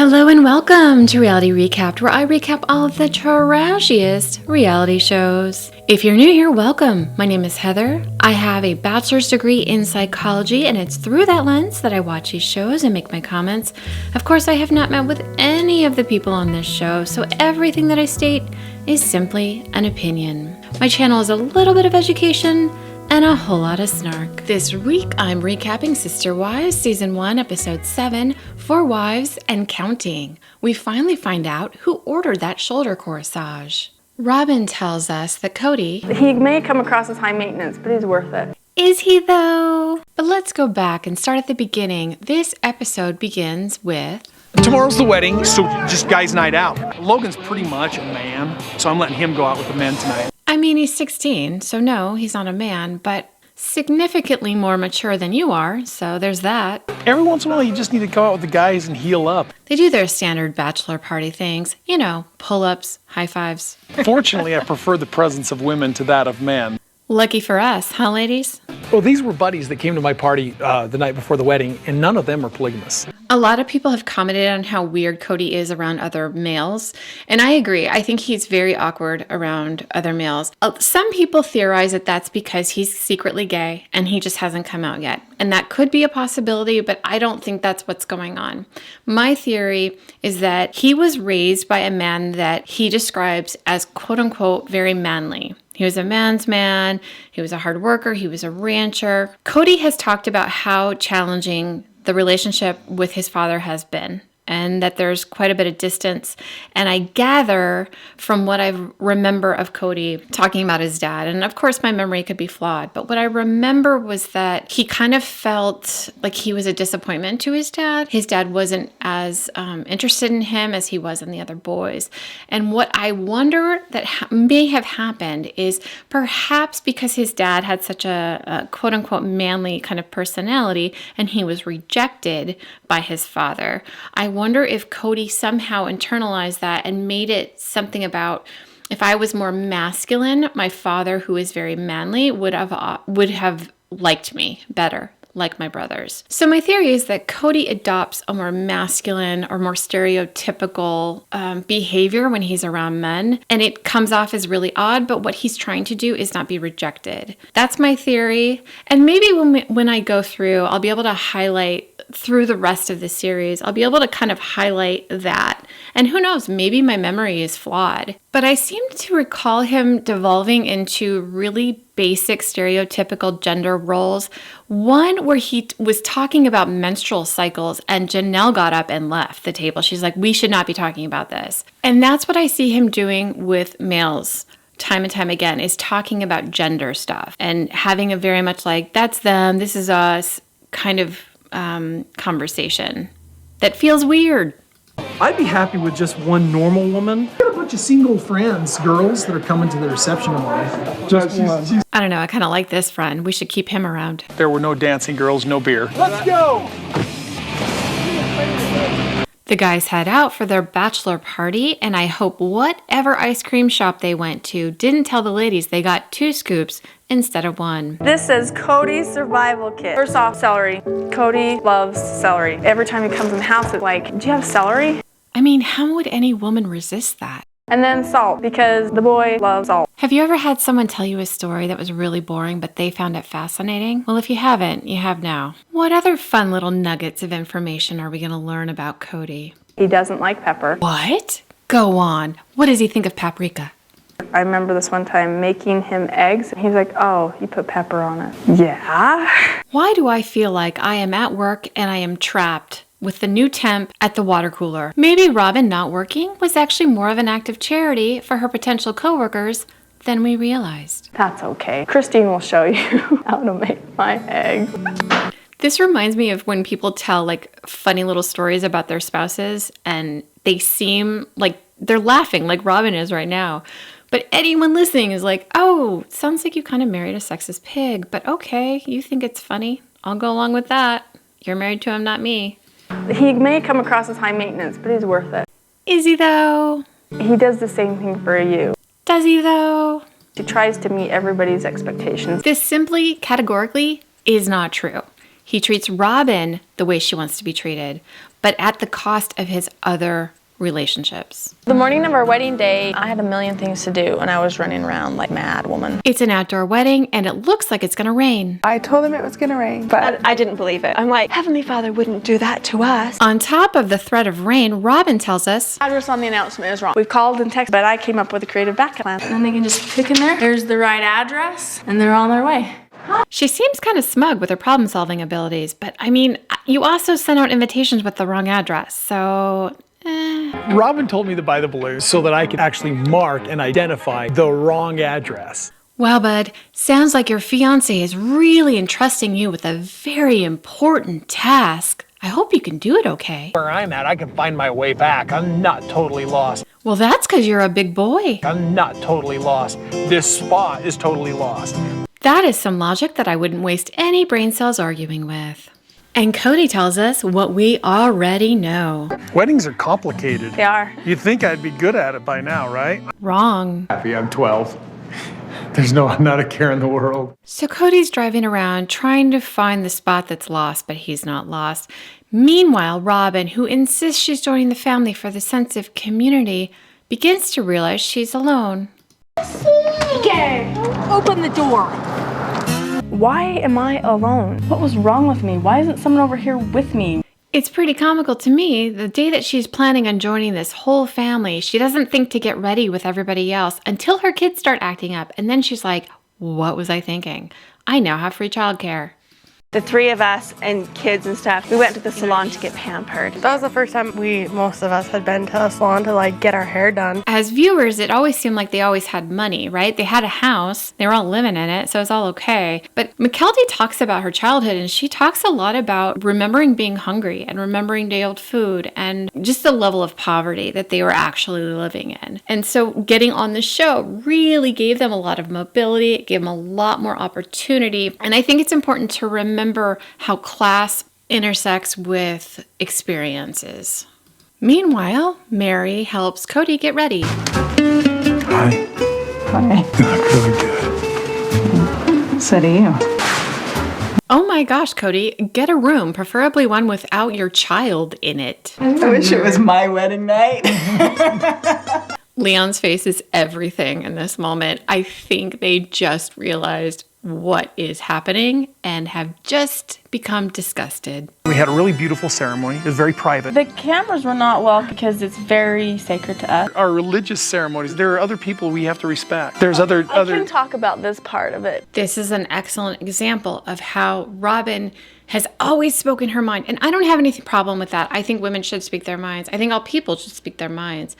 Hello and welcome to Reality Recapped, where I recap all of the trashiest reality shows. If you're new here, welcome. My name is Heather. I have a bachelor's degree in psychology, and it's through that lens that I watch these shows and make my comments. Of course, I have not met with any of the people on this show, so everything that I state is simply an opinion. My channel is a little bit of education and a whole lot of snark. This week, I'm recapping Sister Wives Season 1, Episode 7, 4 Wives and Counting. We finally find out who ordered that shoulder corsage. Robin tells us that Cody... He may come across as high maintenance, but he's worth it. Is he though? But let's go back and start at the beginning. This episode begins with... Tomorrow's the wedding, so just guys' night out. Logan's pretty much a man, so I'm letting him go out with the men tonight. I mean, he's 16, so no, he's not a man, but significantly more mature than you are, so there's that. Every once in a while, you just need to go out with the guys and heal up. They do their standard bachelor party things, you know, pull-ups, high fives. Fortunately, I prefer the presence of women to that of men. Lucky for us, huh, ladies? Well, these were buddies that came to my party the night before the wedding, and none of them are polygamous. A lot of people have commented on how weird Cody is around other males, and I agree. I think he's very awkward around other males. Some people theorize that that's because he's secretly gay and he just hasn't come out yet, and that could be a possibility, but I don't think that's what's going on. My theory is that he was raised by a man that he describes as quote-unquote very manly. He was a man's man, he was a hard worker, he was a rancher. Cody has talked about how challenging the relationship with his father has been, and that there's quite a bit of distance. And I gather from what I remember of Cody talking about his dad, and of course my memory could be flawed, but what I remember was that he kind of felt like he was a disappointment to his dad. His dad wasn't as interested in him as he was in the other boys. And what I wonder that may have happened is perhaps because his dad had such a quote unquote manly kind of personality and he was rejected by his father. I wonder if Cody somehow internalized that and made it something about, if I was more masculine, my father, who is very manly, would have liked me better, like my brothers. So my theory is that Cody adopts a more masculine or more stereotypical behavior when he's around men, and it comes off as really odd, but what he's trying to do is not be rejected. That's my theory, and maybe when I go through, I'll be able to highlight through the rest of the series, I'll be able to kind of highlight that. And who knows, maybe my memory is flawed. But I seem to recall him devolving into really basic stereotypical gender roles. One where he was talking about menstrual cycles and Janelle got up and left the table. She's like, we should not be talking about this. And that's what I see him doing with males time and time again, is talking about gender stuff and having a very much like, that's them, this is us kind of conversation that feels weird. I'd be happy with just one normal woman. I've got a bunch of single friends, girls that are coming to the reception tomorrow. Just one. I don't know, I kind of like this friend. We should keep him around. There were no dancing girls, no beer. Let's go! The guys head out for their bachelor party, and I hope whatever ice cream shop they went to didn't tell the ladies they got 2 scoops instead of 1. This says Cody's survival kit. First off, celery. Cody loves celery. Every time he comes in the house, it's like, do you have celery? I mean, how would any woman resist that? And then salt, because the boy loves salt. Have you ever had someone tell you a story that was really boring, but they found it fascinating? Well, if you haven't, you have now. What other fun little nuggets of information are we going to learn about Cody? He doesn't like pepper. What? Go on. What does he think of paprika? I remember this one time making him eggs. He's like, oh, you put pepper on it. Yeah. Why do I feel like I am at work and I am trapped with the new temp at the water cooler? Maybe Robin not working was actually more of an act of charity for her potential coworkers than we realized. That's okay. Christine will show you how to make my eggs. This reminds me of when people tell like funny little stories about their spouses and they seem like they're laughing like Robin is right now. But anyone listening is like, oh, sounds like you kind of married a sexist pig, but okay, you think it's funny. I'll go along with that. You're married to him, not me. He may come across as high maintenance, but he's worth it. Is he though? He does the same thing for you. Does he though? He tries to meet everybody's expectations. This simply, categorically, is not true. He treats Robin the way she wants to be treated. but at the cost of his other relationships. The morning of our wedding day, I had a million things to do, and I was running around like mad woman. It's an outdoor wedding, and it looks like it's gonna rain. I told him it was gonna rain, but I didn't believe it. I'm like, Heavenly Father wouldn't do that to us. On top of the threat of rain, Robin tells us, Address on the announcement is wrong. We've called and texted, but I came up with a creative backup plan. And then they can just pick in there. There's the right address, and they're on their way. she seems kind of smug with her problem-solving abilities, but I mean, you also sent out invitations with the wrong address, so Robin told me to buy the balloons so that I could actually mark and identify the wrong address. Well, bud, sounds like your fiance is really entrusting you with a very important task. I hope you can do it okay. Where I'm at, I can find my way back. I'm not totally lost. Well, that's because you're a big boy. I'm not totally lost. This spot is totally lost. That is some logic that I wouldn't waste any brain cells arguing with. And Cody tells us what we already know. Weddings are complicated. They are. You'd think I'd be good at it by now, right? Wrong. Happy I'm 12. I'm not a care in the world. So Cody's driving around trying to find the spot that's lost, but he's not lost. Meanwhile, Robin, who insists she's joining the family for the sense of community, begins to realize she's alone. open the door. Why am I alone? What was wrong with me? Why isn't someone over here with me? It's pretty comical to me. The day that she's planning on joining this whole family, she doesn't think to get ready with everybody else until her kids start acting up. And then she's like, what was I thinking? I now have free childcare. The three of us and kids and stuff, we went to the salon to get pampered. That was the first time most of us had been to a salon to like get our hair done. As viewers, it always seemed like they always had money, right? They had a house, they were all living in it, so it's all okay. But McKelty talks about her childhood, and she talks a lot about remembering being hungry and remembering day-old food and just the level of poverty that they were actually living in. And so getting on the show really gave them a lot of mobility, it gave them a lot more opportunity. And I think it's important to remember how class intersects with experiences. Meanwhile, Mary helps Cody get ready. Hi. Hi. You look really good. So do you. Oh my gosh, Cody, get a room, preferably one without your child in it. I wish it was my wedding night. Leon's face is everything in this moment. I think they just realized what is happening and have just become disgusted. We had a really beautiful ceremony. It was very private. The cameras were not welcome because it's very sacred to us. Our religious ceremonies, there are other people we have to respect. There's other I can talk about this part of it. This is an excellent example of how Robin has always spoken her mind. And I don't have any problem with that. I think women should speak their minds. I think all people should speak their minds.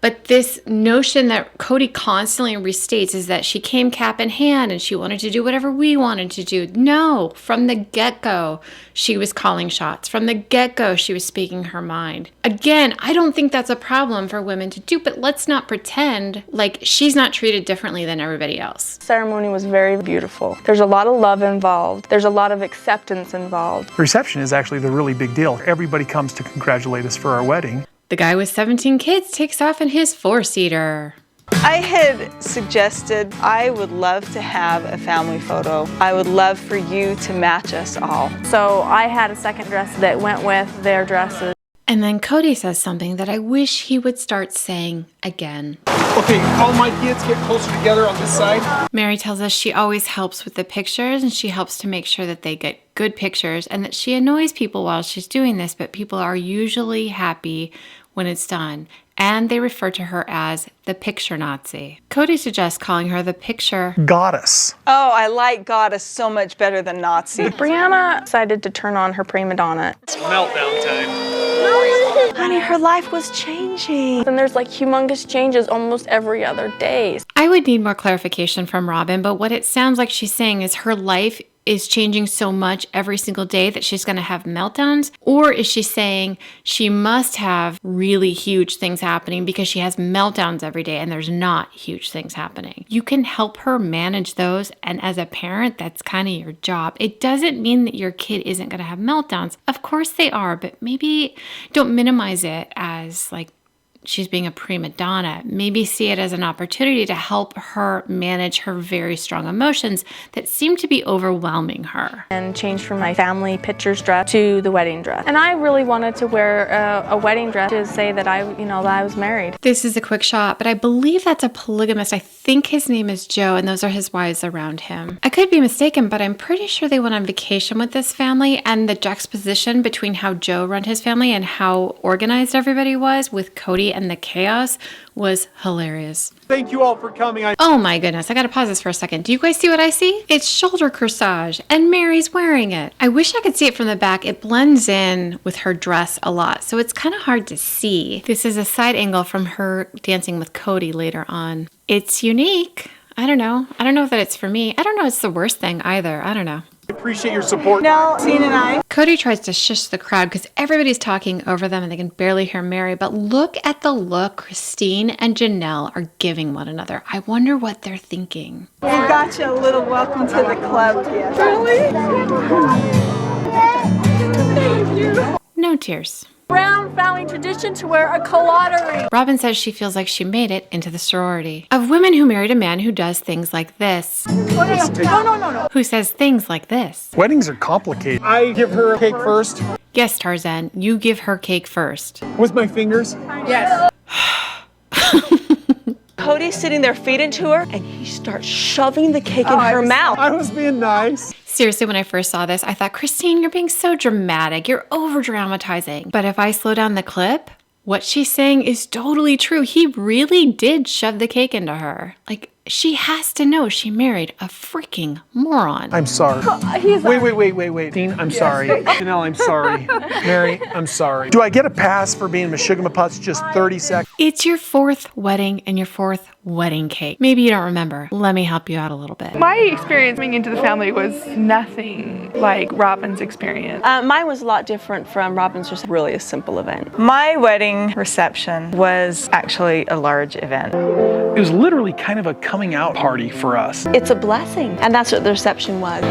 But this notion that Cody constantly restates is that she came cap in hand and she wanted to do whatever we wanted to do. No, from the get-go, she was calling shots. From the get-go, she was speaking her mind. Again, I don't think that's a problem for women to do, but let's not pretend like she's not treated differently than everybody else. The ceremony was very beautiful. There's a lot of love involved. There's a lot of acceptance involved. The reception is actually the really big deal. Everybody comes to congratulate us for our wedding. The guy with 17 kids takes off in his 4-seater. I had suggested I would love to have a family photo. I would love for you to match us all. So I had a second dress that went with their dresses. And then Cody says something that I wish he would start saying again. Okay, all my kids get closer together on this side. Mary tells us she always helps with the pictures and she helps to make sure that they get good pictures and that she annoys people while she's doing this, but people are usually happy when it's done. And they refer to her as the picture Nazi. Cody suggests calling her the picture Goddess. Oh, I like goddess so much better than Nazi. Brianna decided to turn on her Primadonna. Meltdown time. Honey, her life was changing. And there's like humongous changes almost every other day. I would need more clarification from Robin, but what it sounds like she's saying is her life is changing so much every single day that she's going to have meltdowns? Or is she saying she must have really huge things happening because she has meltdowns every day and there's not huge things happening? You can help her manage those, and as a parent, that's kind of your job. It doesn't mean that your kid isn't going to have meltdowns. Of course they are, but maybe don't minimize it as like she's being a prima donna. Maybe see it as an opportunity to help her manage her very strong emotions that seem to be overwhelming her. And changed from my family pictures dress to the wedding dress. And I really wanted to wear a wedding dress to say that that I was married. This is a quick shot, but I believe that's a polygamist. I think his name is Joe, and those are his wives around him. I could be mistaken, but I'm pretty sure they went on vacation with this family, and the juxtaposition between how Joe run his family and how organized everybody was with Cody and the chaos was hilarious. Thank you all for coming. Oh my goodness, I gotta pause this for a second. Do you guys see what I see? It's shoulder corsage, and Mary's wearing it. I wish I could see it from the back. It blends in with her dress a lot, so it's kind of hard to see. This is a side angle from her dancing with Cody later on. It's unique. I don't know. I don't know that it's for me. I don't know it's the worst thing either. I don't know. Appreciate your support. No, Tina and I. Cody tries to shush the crowd because everybody's talking over them and they can barely hear Mary. But look at the look Christine and Janelle are giving one another. I wonder what they're thinking. We got you a little welcome to the club. Really? Thank you. No tears. Brown family tradition to wear a calottering. Robin says she feels like she made it into the sorority. Of women who married a man who does things like this. No. Who says things like this. Weddings are complicated. I give her a cake first Yes, Tarzan, you give her cake first. with my fingers. Yes. Cody's sitting there feeding to her, and he starts shoving the cake in her mouth. I was being nice. Seriously, when I first saw this, I thought, Christine, you're being so dramatic. You're over dramatizing. But if I slow down the clip, what she's saying is totally true. He really did shove the cake into her. Like, she has to know she married a freaking moron. I'm sorry. Wait. Dean, I'm sorry. Janelle, I'm sorry. Mary, I'm sorry. Do I get a pass for being Mashugama Putz just 30 seconds? It's your fourth wedding and your fourth wedding cake. Maybe you don't remember. Let me help you out a little bit. My experience coming into the family was nothing like Robin's experience. Mine was a lot different from Robin's, just really a simple event. My wedding reception was actually a large event. It was literally kind of a coming out party for us. It's a blessing, and that's what the reception was.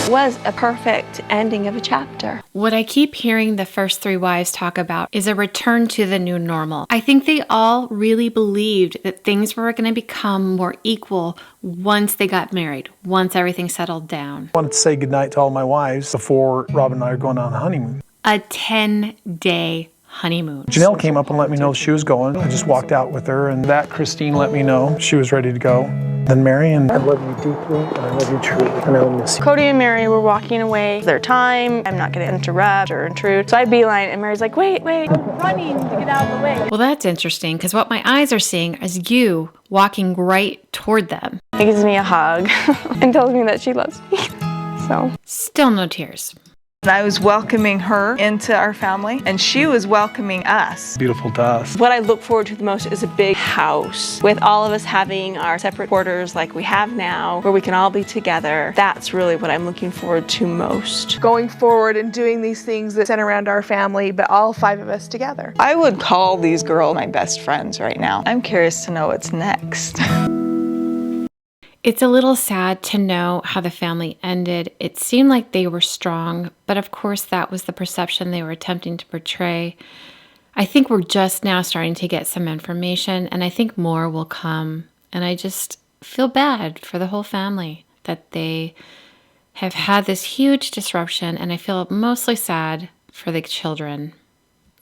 Was a perfect ending of a chapter. What I keep hearing the first three wives talk about is a return to the new normal. I think they all really believed that things were going to become more equal once they got married, once everything settled down. I wanted to say goodnight to all my wives before Robin and I are going on a honeymoon. A 10-day honeymoon. Janelle came up and let me know she was going. I just walked out with her, and that Christine let me know she was ready to go. Then Mary, and I love you deeply, and I love you truly, and I will miss you. Cody and Mary were walking away. Their time. I'm not going to interrupt or intrude. So I beeline, and Mary's like, wait, I'm running to get out of the way. Well, that's interesting because what my eyes are seeing is you walking right toward them. He gives me a hug and tells me that she loves me. So Still no tears. I was welcoming her into our family, and she was welcoming us. Beautiful to us. What I look forward to the most is a big house with all of us having our separate quarters like we have now, where we can all be together. That's really what I'm looking forward to most. Going forward and doing these things that center around our family, but all five of us together. I would call these girls my best friends right now. I'm curious to know what's next. It's a little sad to know how the family ended. It seemed like they were strong, but of course that was the perception they were attempting to portray. I think we're just now starting to get some information, and I think more will come. And I just feel bad for the whole family that they have had this huge disruption, and I feel mostly sad for the children.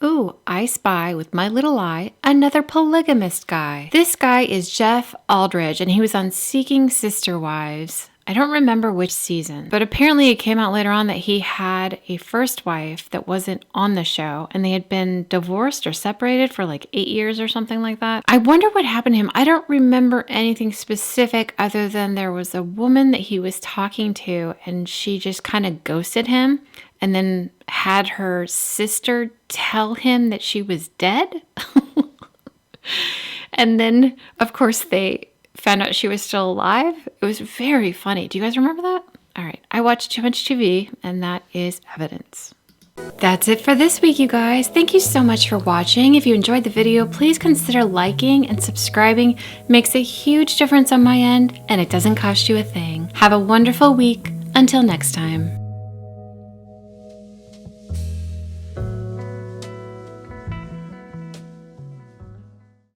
Ooh, I spy with my little eye another polygamist guy. This guy is Jeff Aldridge, and he was on Seeking Sister Wives. I don't remember which season, but apparently it came out later on that he had a first wife that wasn't on the show, and they had been divorced or separated for like 8 years or something like that. I wonder what happened to him. I don't remember anything specific other than there was a woman that he was talking to, and she just kind of ghosted him and then had her sister tell him that she was dead. And then, of course, they found out she was still alive. It was very funny. Do you guys remember that? All right. I watch too much TV, and that is evidence. That's it for this week, you guys. Thank you so much for watching. If you enjoyed the video, please consider liking and subscribing. It makes a huge difference on my end, and it doesn't cost you a thing. Have a wonderful week. Until next time.